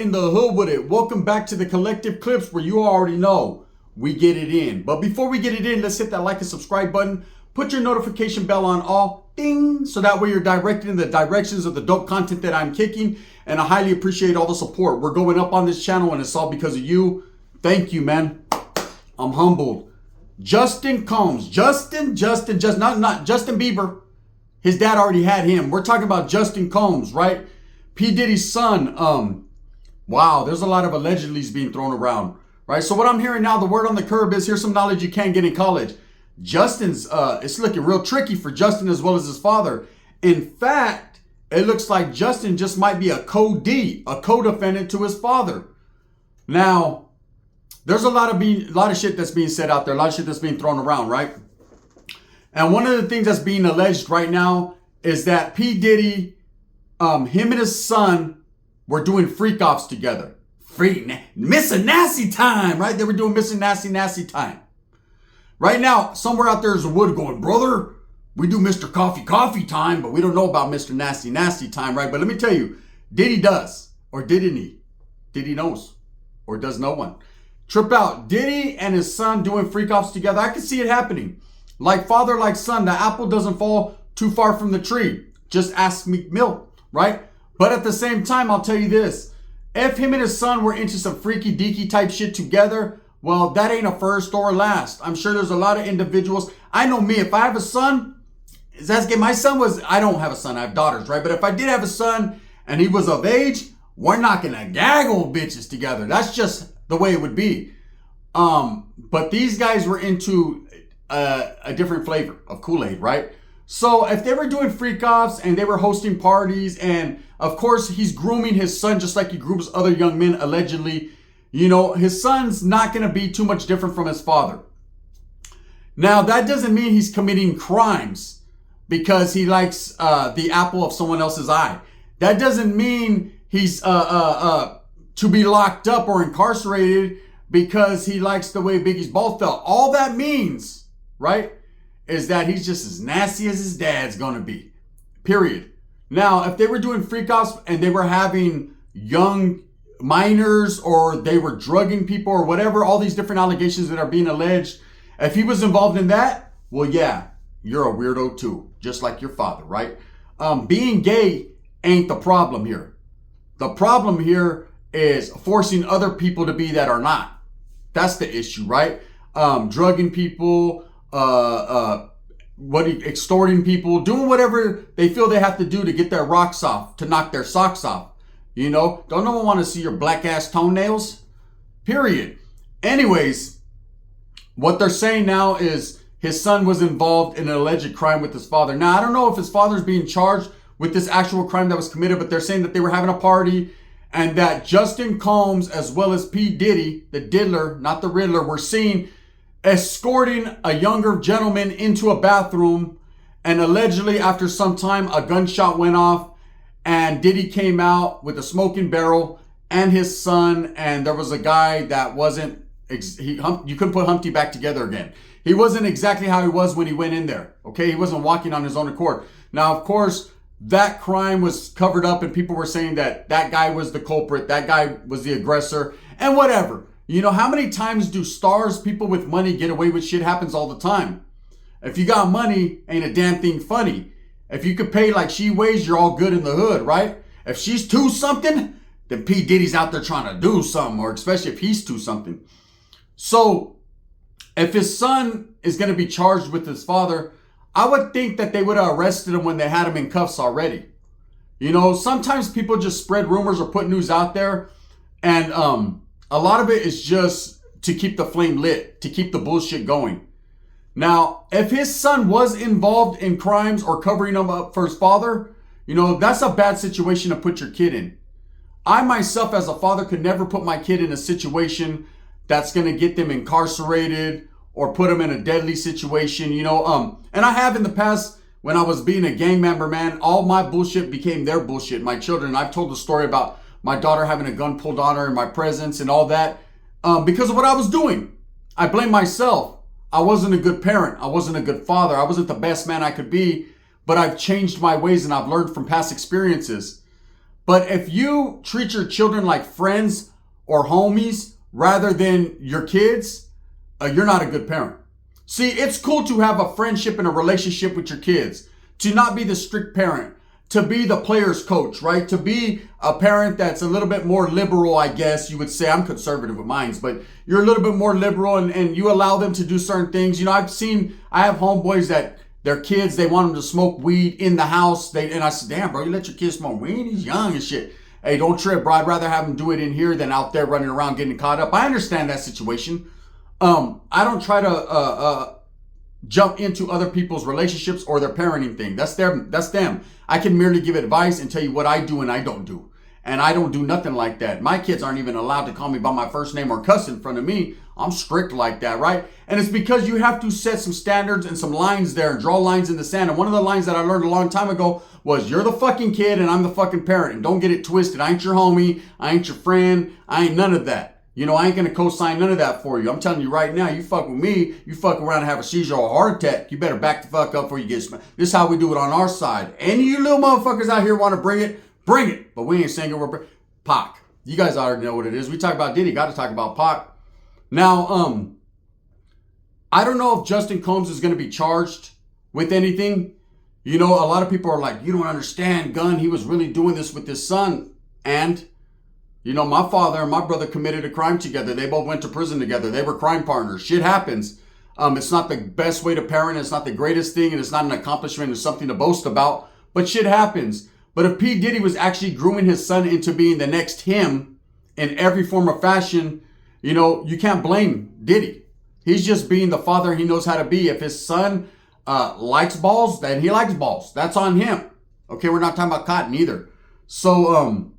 in the hood with it. Welcome back to the Collective Clips, where you already know we get it in. But before we get it in, let's hit that like and subscribe button. Put your notification bell on all, ding, so that way you're directed in the directions of the dope content that I'm kicking. And I highly appreciate all the support. We're going up on this channel and it's all because of you. Thank you, man. I'm humbled. Justin Combs. Not Justin Bieber. His dad already had him. We're talking about Justin Combs, right? P. Diddy's son. Wow, there's a lot of allegedly's being thrown around, right? So what I'm hearing now, the word on the curb is, here's some knowledge you can't get in college. Justin's, it's looking real tricky for Justin as well as his father. In fact, it looks like Justin just might be a co-D, a co-defendant to his father. Now, there's a lot of shit that's being said out there, a lot of shit that's being thrown around, right? And one of the things that's being alleged right now is that P. Diddy, him and his son were doing freak-offs together. Missing Nasty time, right? They were doing Missing Nasty time. Right now, somewhere out there is a wood going, brother, we do Mr. Coffee time, but we don't know about Mr. Nasty time, right? But let me tell you, Diddy does, or didn't he? Diddy knows, or does no one. Trip out. Diddy and his son doing freak-offs together. I can see it happening. Like father, like son. The apple doesn't fall too far from the tree. Just ask Meek Mill, right? But at the same time, I'll tell you this. If him and his son were into some freaky deaky type shit together, well, that ain't a first or a last. I'm sure there's a lot of individuals. I know me, if I have a son, my son was, I don't have a son, I have daughters, right? But if I did have a son and he was of age, we're not gonna gaggle bitches together. That's just the way it would be. But these guys were into a different flavor of Kool-Aid, right? So if they were doing freak-offs and they were hosting parties, and of course he's grooming his son just like he grooms other young men allegedly, you know, his son's not going to be too much different from his father. Now, that doesn't mean he's committing crimes because he likes the apple of someone else's eye. That doesn't mean he's to be locked up or incarcerated because he likes the way Biggie's balls felt. All that means, right, is that he's just as nasty as his dad's going to be. Period. Now, if they were doing freak-offs and they were having young minors, or they were drugging people, or whatever, all these different allegations that are being alleged, if he was involved in that, well, yeah, you're a weirdo too, just like your father, right? Being gay ain't the problem here. The problem here is forcing other people to be that are not. That's the issue, right? Drugging people, extorting people, doing whatever they feel they have to do to get their rocks off, to knock their socks off. You know, don't no one want to see your black ass toenails? Period. Anyways, what they're saying now is his son was involved in an alleged crime with his father. Now, I don't know if his father's being charged with this actual crime that was committed, but they're saying that they were having a party and that Justin Combs, as well as P. Diddy, the diddler, not the Riddler, were seen escorting a younger gentleman into a bathroom. And allegedly, after some time, a gunshot went off. And Diddy came out with a smoking barrel and his son, and there was a guy that wasn't, you couldn't put Humpty back together again. He wasn't exactly how he was when he went in there, okay? He wasn't walking on his own accord. Now, of course, that crime was covered up and people were saying that that guy was the culprit, that guy was the aggressor, and whatever. You know, how many times do stars, people with money, get away with shit? Happens all the time. If you got money, ain't a damn thing funny. If you could pay like she weighs, you're all good in the hood, right? If she's 2 something, then P. Diddy's out there trying to do something, or especially if he's 2 something. So if his son is going to be charged with his father, I would think that they would have arrested him when they had him in cuffs already. You know, sometimes people just spread rumors or put news out there, and a lot of it is just to keep the flame lit, to keep the bullshit going. Now, if his son was involved in crimes or covering him up for his father, you know, that's a bad situation to put your kid in. I myself as a father could never put my kid in a situation that's going to get them incarcerated or put them in a deadly situation, you know. And I have in the past, when I was being a gang member, man, all my bullshit became their bullshit. My children, I've told the story about my daughter having a gun pulled on her in my presence and all that because of what I was doing. I blame myself. I wasn't a good parent. I wasn't a good father. I wasn't the best man I could be, but I've changed my ways and I've learned from past experiences. But if you treat your children like friends or homies rather than your kids, you're not a good parent. See, it's cool to have a friendship and a relationship with your kids, to not be the strict parent, to be the player's coach, right? To be a parent that's a little bit more liberal, I guess you would say. I'm conservative with mine, but you're a little bit more liberal and you allow them to do certain things. You know, I have homeboys that their kids, they want them to smoke weed in the house. And I said, damn, bro, you let your kids smoke weed? He's young and shit. Hey, don't trip, bro. I'd rather have them do it in here than out there running around getting caught up. I understand that situation. I don't try to jump into other people's relationships or their parenting thing. That's them. I can merely give advice and tell you what I do and I don't do. And I don't do nothing like that. My kids aren't even allowed to call me by my first name or cuss in front of me. I'm strict like that, right? And it's because you have to set some standards and some lines there and draw lines in the sand. And one of the lines that I learned a long time ago was, you're the fucking kid and I'm the fucking parent. And don't get it twisted. I ain't your homie. I ain't your friend. I ain't none of that. You know, I ain't going to co-sign none of that for you. I'm telling you right now, you fuck with me, you fuck around and have a seizure or a heart attack. You better back the fuck up before you get smacked. This is how we do it on our side. Any of you little motherfuckers out here want to bring it. But we ain't saying we're Pac. You guys already know what it is. We talk about Diddy, got to talk about Pac. Now, I don't know if Justin Combs is going to be charged with anything. You know, a lot of people are like, you don't understand, Gun. He was really doing this with his son. And you know, my father and my brother committed a crime together. They both went to prison together. They were crime partners. Shit happens. It's not the best way to parent. It's not the greatest thing. And it's not an accomplishment. It's something to boast about. But shit happens. But if P. Diddy was actually grooming his son into being the next him in every form or fashion, you know, you can't blame Diddy. He's just being the father he knows how to be. If his son likes balls, then he likes balls. That's on him. Okay, we're not talking about cotton either. So,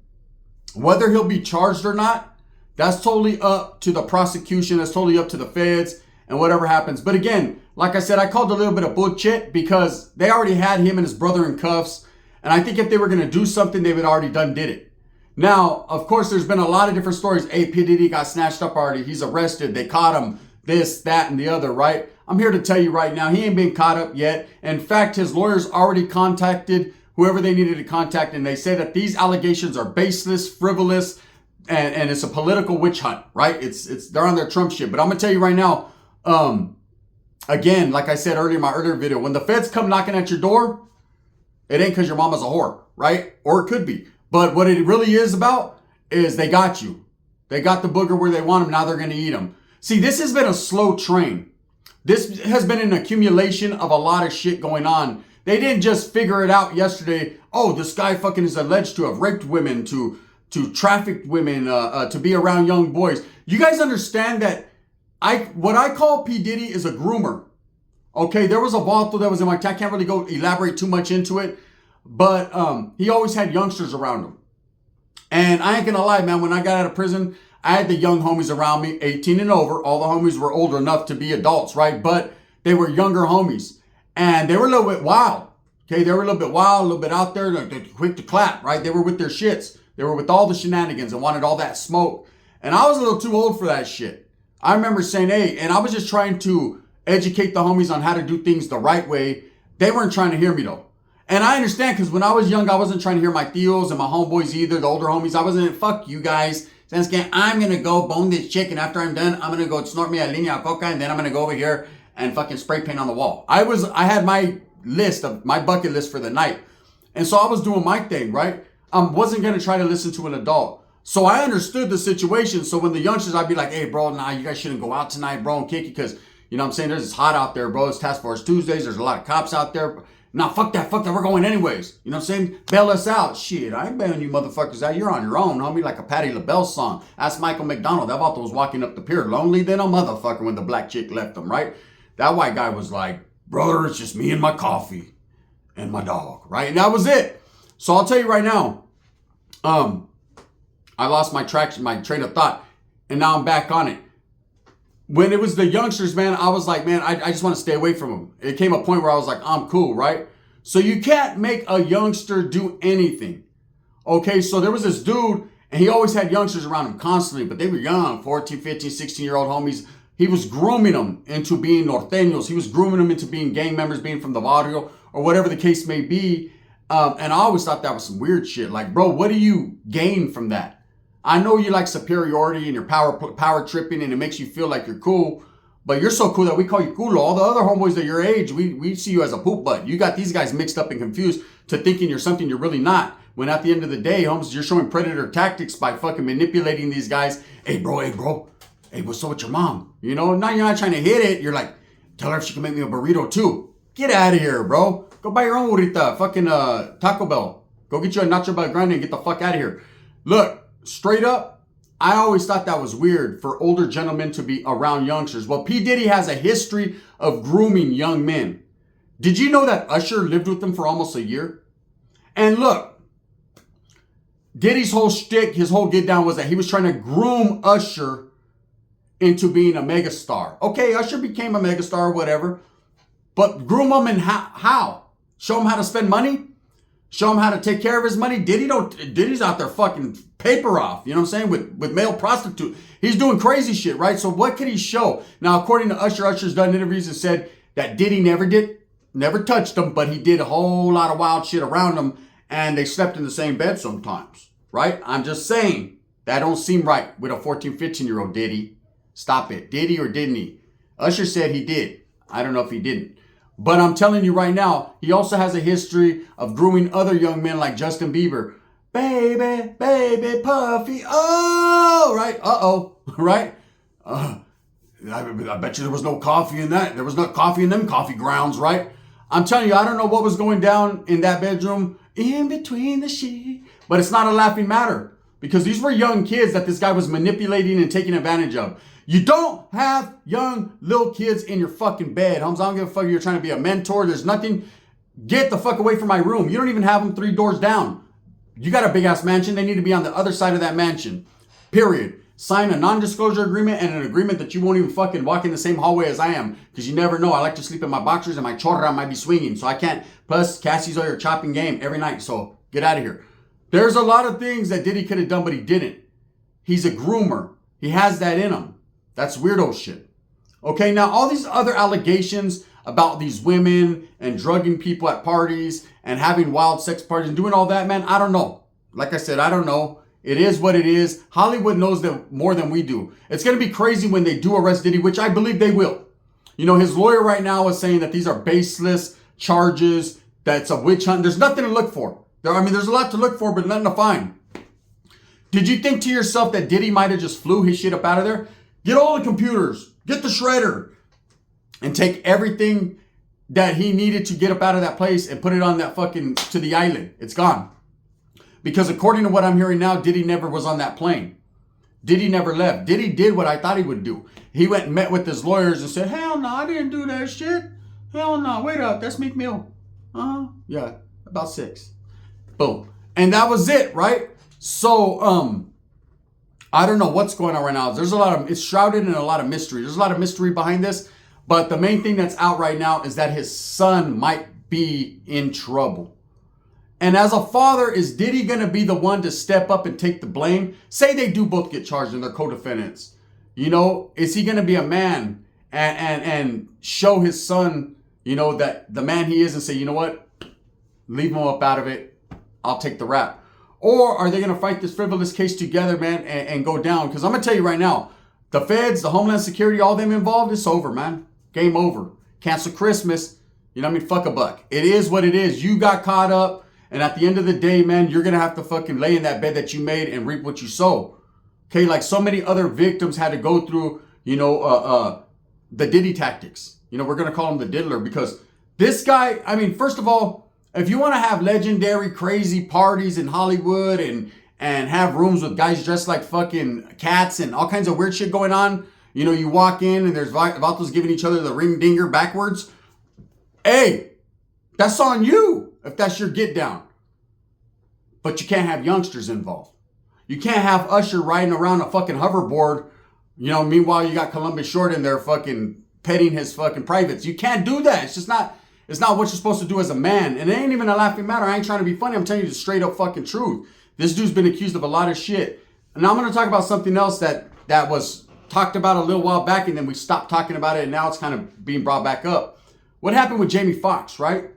whether he'll be charged or not, that's totally up to the prosecution. That's totally up to the feds and whatever happens. But again, like I said, I called a little bit of bullshit because they already had him and his brother in cuffs. And I think if they were going to do something, they would already did it. Now, of course, there's been a lot of different stories. Hey, P. Diddy got snatched up already. He's arrested. They caught him. This, that, and the other, right? I'm here to tell you right now, he ain't been caught up yet. In fact, his lawyers already contacted whoever they needed to contact, and they say that these allegations are baseless, frivolous, and it's a political witch hunt, right? They're on their Trump shit. But I'm gonna tell you right now, again, like I said earlier in my earlier video, when the feds come knocking at your door, it ain't because your mama's a whore, right? Or it could be. But what it really is about is they got you. They got the booger where they want him. Now they're gonna eat him. See, this has been a slow train. This has been an accumulation of a lot of shit going on. They didn't just figure it out yesterday. Oh, this guy fucking is alleged to have raped women, to trafficked women, to be around young boys. You guys understand that what I call P. Diddy is a groomer. Okay, there was a brothel that was in my town. I can't really go elaborate too much into it, but he always had youngsters around him. And I ain't gonna lie, man, when I got out of prison, I had the young homies around me, 18 and over. All the homies were old enough to be adults, right? But they were younger homies. And they were a little bit wild. Okay, they were a little bit wild, a little bit out there, they're quick to clap, right? They were with their shits. They were with all the shenanigans and wanted all that smoke. And I was a little too old for that shit. I remember saying, hey, and I was just trying to educate the homies on how to do things the right way. They weren't trying to hear me though. And I understand, because when I was young, I wasn't trying to hear my tios and my homeboys either, the older homies. I wasn't, fuck you guys. I'm going to go bone this chick, and after I'm done, I'm going to go snort me a linea of coca, and then I'm going to go over here and fucking spray paint on the wall. I had my bucket list for the night. And so I was doing my thing, right? I wasn't going to try to listen to an adult. So I understood the situation. So when the youngsters, I'd be like, hey, bro, nah, you guys shouldn't go out tonight, bro, and kick it, because, you know what I'm saying, it's hot out there, bro. It's Task Force Tuesdays. There's a lot of cops out there. Nah, fuck that, we're going anyways. You know what I'm saying? Bail us out. Shit, I ain't bailing you motherfuckers out. You're on your own, homie, like a Patti LaBelle song. Ask Michael McDonald. That vato was walking up the pier, lonely than a motherfucker when the black chick left him, right? That white guy was like, brother, it's just me and my coffee and my dog, right? And that was it. So I'll tell you right now, I lost my train of thought, and now I'm back on it. When it was the youngsters, man, I was like, man, I just want to stay away from them. It came a point where I was like, I'm cool, right? So you can't make a youngster do anything. Okay, so there was this dude, and he always had youngsters around him constantly, but they were young, 14, 15, 16-year-old homies. He was grooming them into being norteños. He was grooming them into being gang members, being from the barrio, or whatever the case may be. And I always thought that was some weird shit. Like, bro, what do you gain from that? I know you like superiority and you're power tripping and it makes you feel like you're cool. But you're so cool that we call you culo. All the other homeboys that your age, we see you as a poop butt. You got these guys mixed up and confused to thinking you're something you're really not. When at the end of the day, Holmes, you're showing predator tactics by fucking manipulating these guys. Hey, bro. Hey, what's up with your mom? You know, now you're not trying to hit it. You're like, tell her if she can make me a burrito too. Get out of here, bro. Go buy your own burrita. Fucking Taco Bell. Go get you a nacho bel grande and get the fuck out of here. Look, straight up, I always thought that was weird for older gentlemen to be around youngsters. Well, P. Diddy has a history of grooming young men. Did you know that Usher lived with them for almost a year? And look, Diddy's whole shtick, his whole get down was that he was trying to groom Usher into being a megastar. Okay, Usher became a megastar or whatever, but groom him and how? Show him how to spend money? Show him how to take care of his money? Diddy's out there fucking paper off, you know what I'm saying, with male prostitute. He's doing crazy shit, right? So what could he show? Now, according to Usher, Usher's done interviews and said that Diddy never touched him, but he did a whole lot of wild shit around him, and they slept in the same bed sometimes, right? I'm just saying, that don't seem right with a 14, 15-year-old Diddy. Stop it. Did he or didn't he? Usher said he did. I don't know if he didn't. But I'm telling you right now, he also has a history of grooming other young men like Justin Bieber. Baby, baby, puffy, oh, right? Uh-oh, right? I bet you there was no coffee in that. There was no coffee in them coffee grounds, right? I'm telling you, I don't know what was going down in that bedroom in between the sheets. But it's not a laughing matter because these were young kids that this guy was manipulating and taking advantage of. You don't have young little kids in your fucking bed. Holmes, I don't give a fuck if you're trying to be a mentor. There's nothing. Get the fuck away from my room. You don't even have them 3 doors down. You got a big ass mansion. They need to be on the other side of that mansion. Period. Sign a non-disclosure agreement and an agreement that you won't even fucking walk in the same hallway as I am. Because you never know. I like to sleep in my boxers and my chorra might be swinging. So I can't. Plus, Cassie's all your chopping game every night. So get out of here. There's a lot of things that Diddy could have done, but he didn't. He's a groomer. He has that in him. That's weirdo shit. Okay, now all these other allegations about these women and drugging people at parties and having wild sex parties and doing all that, man, I don't know. Like I said, I don't know. It is what it is. Hollywood knows that more than we do. It's going to be crazy when they do arrest Diddy, which I believe they will. You know, his lawyer right now is saying that these are baseless charges, that it's a witch hunt. There's nothing to look for. There's a lot to look for, but nothing to find. Did you think to yourself that Diddy might have just flew his shit up out of there? Get all the computers, get the shredder, and take everything that he needed to get up out of that place and put it on that fucking, to the island. It's gone. Because according to what I'm hearing now, Diddy never was on that plane. Diddy never left. Diddy did what I thought he would do. He went and met with his lawyers and said, hell no, I didn't do that shit. Hell no, wait up, that's Meek Mill. Yeah, about 6. Boom. And that was it, right? So, I don't know what's going on right now. It's shrouded in a lot of mystery. There's a lot of mystery behind this. But the main thing that's out right now is that his son might be in trouble. And as a father, is Diddy going to be the one to step up and take the blame? Say they do both get charged and they're co-defendants. You know, is he going to be a man and show his son, you know, that the man he is and say, you know what? Leave him up out of it. I'll take the rap. Or are they going to fight this frivolous case together, man, and go down? Because I'm going to tell you right now, the feds, the Homeland Security, all them involved, it's over, man. Game over. Cancel Christmas. You know what I mean? Fuck a buck. It is what it is. You got caught up. And at the end of the day, man, you're going to have to fucking lay in that bed that you made and reap what you sow. Okay? Like so many other victims had to go through, you know, the Diddy tactics. You know, we're going to call him the diddler because this guy, I mean, first of all, if you want to have legendary crazy parties in Hollywood and have rooms with guys dressed like fucking cats and all kinds of weird shit going on, you know, you walk in and there's vatos giving each other the ring dinger backwards. Hey, that's on you if that's your get down. But you can't have youngsters involved. You can't have Usher riding around a fucking hoverboard, you know, meanwhile you got Columbus Short in there fucking petting his fucking privates. You can't do that. It's just not... It's not what you're supposed to do as a man. And it ain't even a laughing matter. I ain't trying to be funny. I'm telling you the straight up fucking truth. This dude's been accused of a lot of shit. And now I'm going to talk about something else that was talked about a little while back and then we stopped talking about it and now it's kind of being brought back up. What happened with Jamie Foxx, right?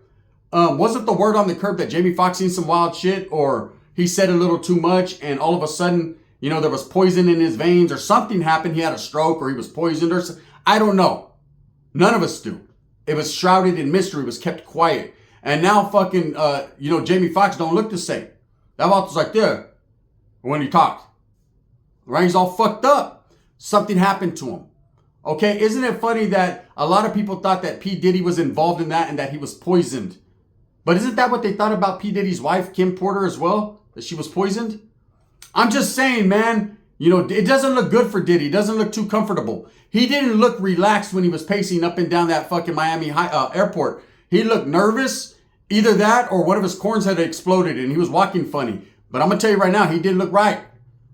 wasn't the word on the curb that Jamie Foxx seen some wild shit, or he said a little too much, and all of a sudden, you know, there was poison in his veins, or something happened. He had a stroke, or he was poisoned, or something. I don't know. None of us do. It was shrouded in mystery. It was kept quiet. And now fucking, you know, Jamie Foxx don't look the same. That mouth was like there when he talked. Right? He's all fucked up. Something happened to him. Okay, isn't it funny that a lot of people thought that P. Diddy was involved in that and that he was poisoned? But isn't that what they thought about P. Diddy's wife, Kim Porter, as well? That she was poisoned? I'm just saying, man, you know, it doesn't look good for Diddy. It doesn't look too comfortable. He didn't look relaxed when he was pacing up and down that fucking Miami airport. He looked nervous. Either that or one of his corns had exploded and he was walking funny. But I'm going to tell you right now, he didn't look right.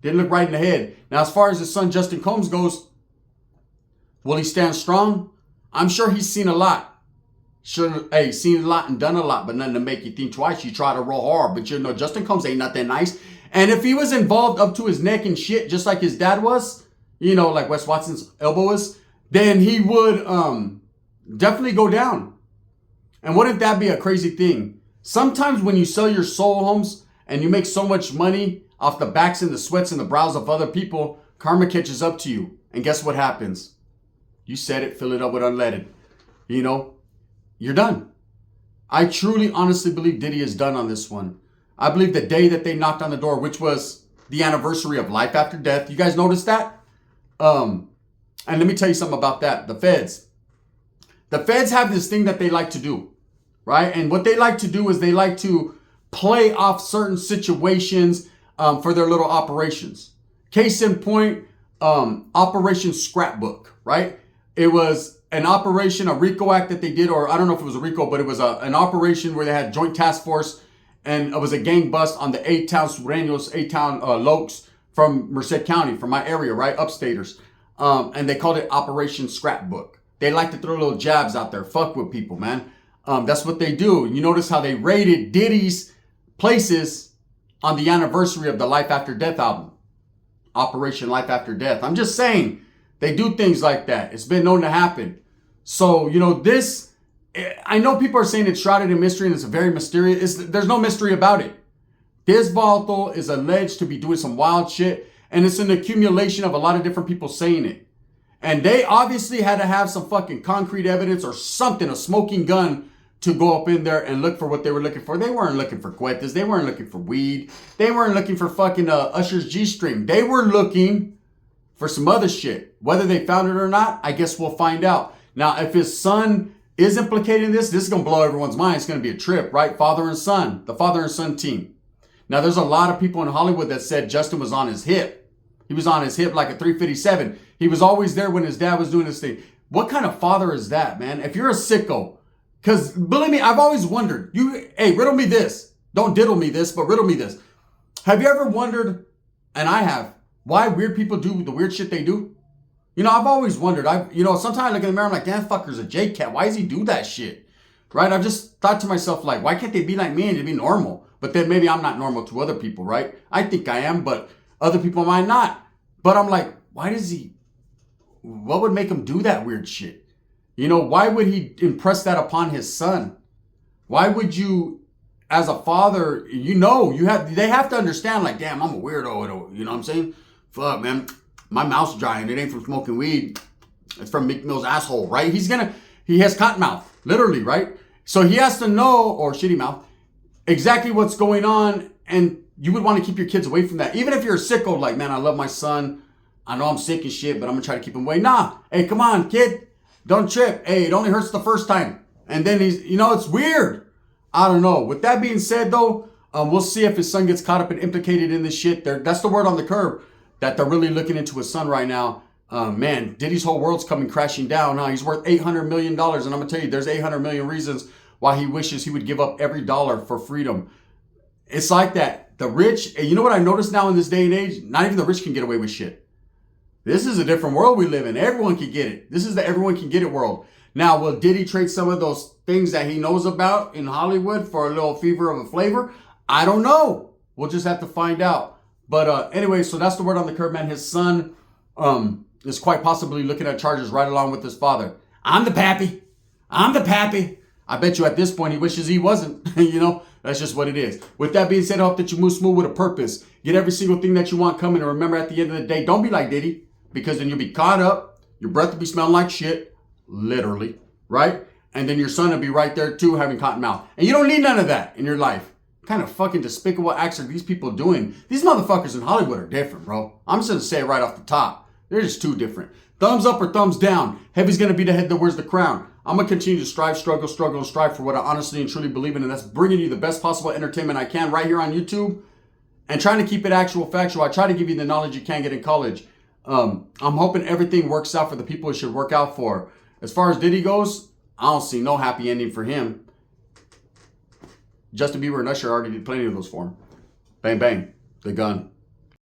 Didn't look right in the head. Now, as far as his son, Justin Combs, goes, will he stand strong? I'm sure he's seen a lot. Sure, hey, seen a lot and done a lot, but nothing to make you think twice. You try to roll hard, but you know, Justin Combs ain't nothing nice. And if he was involved up to his neck in shit, just like his dad was, you know, like Wes Watson's elbow is, then he would definitely go down. And wouldn't that be a crazy thing? Sometimes when you sell your soul, Holmes, and you make so much money off the backs and the sweats and the brows of other people, karma catches up to you. And guess what happens? You said it, fill it up with unleaded. You know, you're done. I truly, honestly believe Diddy is done on this one. I believe the day that they knocked on the door, which was the anniversary of Life After Death. You guys noticed that? And let me tell you something about that. The feds have this thing that they like to do, right? And what they like to do is they like to play off certain situations for their little operations. Case in point, Operation Scrapbook, right? It was an operation, a RICO act that they did, or I don't know if it was a RICO, but it was an operation where they had joint task force, and it was a gang bust on the A-Town Sureños, A-Town Lokes from Merced County, from my area, right? Upstaters. And they called it Operation Scrapbook. They like to throw little jabs out there, fuck with people, man. That's what they do. You notice how they raided Diddy's places on the anniversary of the Life After Death album. Operation Life After Death. I'm just saying, they do things like that. It's been known to happen. So, you know, this, I know people are saying it's shrouded in mystery and it's very mysterious. There's no mystery about it. This Vato is alleged to be doing some wild shit, and it's an accumulation of a lot of different people saying it. And they obviously had to have some fucking concrete evidence or something, a smoking gun, to go up in there and look for what they were looking for. They weren't looking for cuetas. They weren't looking for weed. They weren't looking for fucking Usher's G-string. They were looking for some other shit. Whether they found it or not, I guess we'll find out. Now, if his son is implicated in this is going to blow everyone's mind. It's going to be a trip, right? Father and son, the father and son team. Now, there's a lot of people in Hollywood that said Justin was on his hip. He was on his hip like a 357. He was always there when his dad was doing this thing. What kind of father is that, man? If you're a sicko, because believe me, I've always wondered. Hey, riddle me this. Don't diddle me this, but riddle me this. Have you ever wondered, and I have, why weird people do the weird shit they do? You know, I've always wondered. Sometimes I look in the mirror, I'm like, damn, fucker's a J-Cat. Why does he do that shit? Right? I've just thought to myself, like, why can't they be like me and be normal? But then maybe I'm not normal to other people, right? I think I am, but other people might not. But I'm like, what would make him do that weird shit? You know, why would he impress that upon his son? Why would you, as a father, they have to understand, like, damn, I'm a weirdo, you know what I'm saying? Fuck, man, my mouth's dry and it ain't from smoking weed. It's from Meek Mill's asshole, right? He has cotton mouth, literally, right? So he has to know, or shitty mouth, exactly what's going on, and you would want to keep your kids away from that. Even if you're a sicko, like, man, I love my son. I know I'm sick and shit, but I'm going to try to keep him away. Nah, hey, come on, kid. Don't trip. Hey, it only hurts the first time. And then it's weird. I don't know. With that being said, though, we'll see if his son gets caught up and implicated in this shit. That's the word on the curb, that they're really looking into his son right now. Man, Diddy's whole world's coming crashing down. Huh? He's worth $800 million. And I'm going to tell you, there's 800 million reasons why he wishes he would give up every dollar for freedom. It's like that. The rich, and you know what I noticed now in this day and age? Not even the rich can get away with shit. This is a different world we live in. Everyone can get it. This is the everyone can get it world. Now, will Diddy trade some of those things that he knows about in Hollywood for a little fever of a flavor? I don't know. We'll just have to find out. But anyway, so that's the word on the curb, man. His son is quite possibly looking at charges right along with his father. I'm the pappy. I bet you at this point he wishes he wasn't. You know, that's just what it is. With that being said, I hope that you move smooth with a purpose. Get every single thing that you want coming. And remember, at the end of the day, don't be like Diddy, because then you'll be caught up. Your breath will be smelling like shit, literally, right? And then your son will be right there too, having cotton mouth. And you don't need none of that in your life. What kind of fucking despicable acts are these people doing? These motherfuckers in Hollywood are different, bro. I'm just gonna say it right off the top. They're just too different. Thumbs up or thumbs down. Heavy's gonna be the head that wears the crown. I'm gonna continue to strive, struggle, and strive for what I honestly and truly believe in, and that's bringing you the best possible entertainment I can right here on YouTube, and trying to keep it actual, factual. I try to give you the knowledge you can't get in college. I'm hoping everything works out for the people it should work out for. As far as Diddy goes, I don't see no happy ending for him. Justin Bieber and Usher already did plenty of those for him. Bang, bang, the gun.